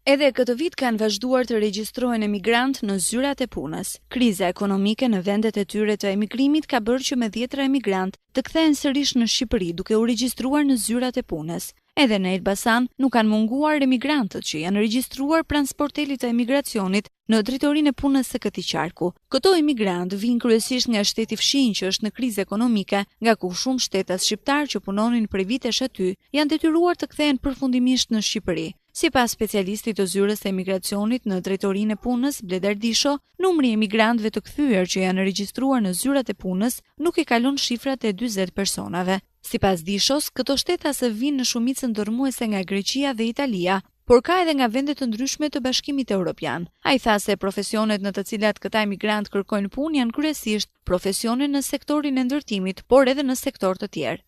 Edhe këtë vit kanë vazhduar të regjistrohen emigrantë në zyrat e punës. Kriza ekonomike në vendet e tyre të emigrimit ka bërë që me dhjetra emigrantë të kthehen sërish në Shqipëri duke u regjistruar në zyrat e punës. Edhe në Elbasan nuk kanë munguar emigrantët që janë regjistruar pranë sportelit të emigracionit në drejtorinë e punës së këtij qarku. Këto emigrantë vijnë kryesisht nga shteti fshinj që është në krizë ekonomike, nga ku shumë shtetas shqiptar që punonin prej vitesh aty janë detyruar të kthehen përfundimisht në Shqipëri. Sipas specialistit të zyrës së emigracionit në drejtorinë e punës, Bledar Disho, numri i emigrantëve të kthyer që janë regjistruar në zyrat e punës nuk i kalon shifrat e 40 personave. Sipas Dishos, këto shtetasë vijnë në shumicën dërmuese nga Greqia dhe Italia, por ka edhe nga vende të ndryshme të Bashkimit Evropian. Ai tha se profesionet në të cilat këta emigrantë kërkojnë punë janë kryesisht profesione në sektorin e ndërtimit, por edhe në sektor të tjerë.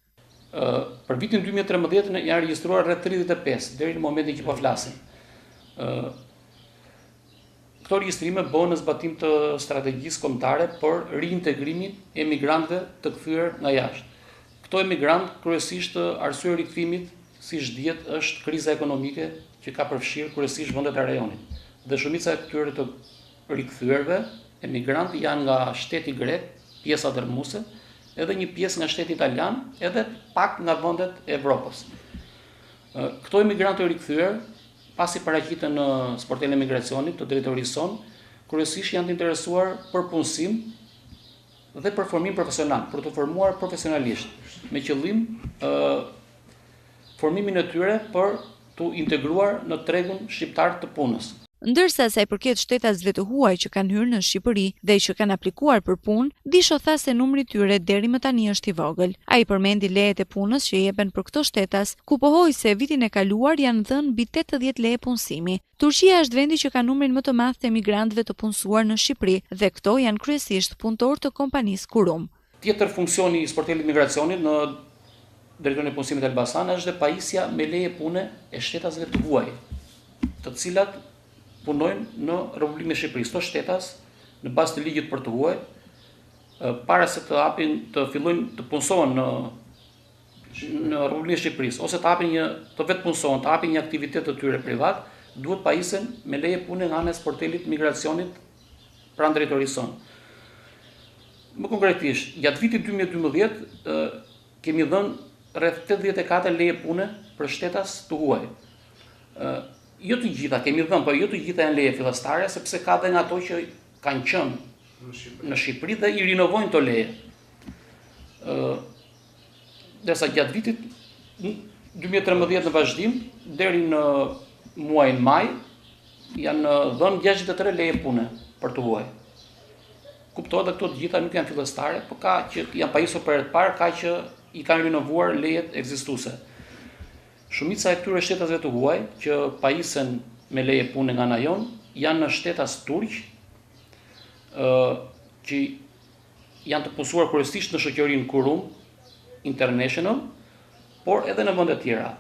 Për vitin 2013 janë regjistruar rreth 35 deri në momentin që po flasim. Këto regjistrime bëhen në zbatim të strategjisë kombëtare për riintegrimin e emigrantëve të kthyer nga jashtë. Këto emigrantë kryesisht arsye rikthimit, siç dihet, është kriza ekonomike që ka përfshirë kryesisht vendet e rajonit. Dhe shumica e këtyre të rikthyerve emigrantë janë nga shteti grek, pjesa dërmuese, edhe një pjesë nga shteti italian, edhe pak nga vendet e Evropës. Këto emigrantë të rikthyer, pasi paraqiten në sportelin e emigracionit të drejtorisë son, kryesisht janë të interesuar për punësim dhe për formim profesional, për të formuar profesionalisht, me qëllim formimin e tyre për të integruar në tregun shqiptar të punës. Ndërsa sa i përket shtetasve të huaj që kanë hyrë në Shqipëri dhe që kanë aplikuar për punë, Disho tha se numri i tyre deri më tani është i vogël. Ai përmendi lejet e punës që jepen për këto shtetas, ku pohoi se vitin e kaluar janë dhënë mbi 80 leje punësimi. Turqia është vendi që ka numrin më të madh të emigrantëve të punësuar në Shqipëri dhe këto janë kryesisht punëtorë të kompanisë Kurum. Tjetër funksioni i sportelit migracionit në drejtorinë e punësimit të Elbasan është dhe pajisja me leje pune e shtetasve të huaj, të cilat punojnë në Republikën e Shqipërisë. Këto shtetas në bazë të ligjit për të huaj, para se të fillojnë të punësohen në Republikën e Shqipërisë ose të vetë punësohen, të hapin një aktivitet të tyre privat, duhet pajisen me leje pune nga ana e sportelit migracionit pranë drejtorisë son. Më konkretisht, gjatë vitit 2012 kemi dhënë rreth 84 leje pune për shtetas të huaj. Jo të gjitha kemi dhënë, por jo të gjitha janë leje fillestare, sepse ka dhe nga ato që kanë qenë në Shqipëri dhe i rinovojnë to leje. Derisa gjatë vitit 2013 në vazhdim deri në muajin maj janë dhënë 63 leje pune për të huaj. Kuptohet dhe këto të gjitha nuk janë fillestare, por ka që janë pajisur për herë të parë, ka që i kanë rinovuar lejet ekzistuese. Shumica e këtyre shtetasve të huaj që pajisen me leje pune nga ana jon janë në shtetas turq, që janë të punësuar kryesisht në shoqërinë Kurum International, por edhe në vende të tjera.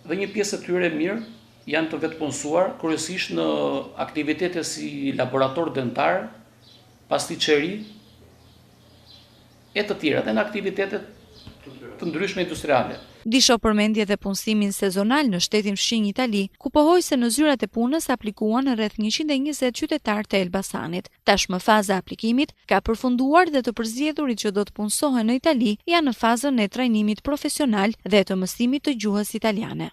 Dhe një pjesë e tyre mirë janë të vetë punësuar kryesisht në aktivitete si laborator dentar, pastiçeri e të tjera, dhe në aktivitetet të ndryshme industriale. Disho përmendi edhe punësimin sezonal në shtetin fshinj Itali, ku pohoi se në zyrat e punës aplikuan rreth 120 qytetarë të Elbasanit. Tashmë faza e aplikimit ka përfunduar dhe të përzgjedhurit që do të punësohen në Itali janë në fazën e trajnimit profesional dhe të mësimit të gjuhës italiane.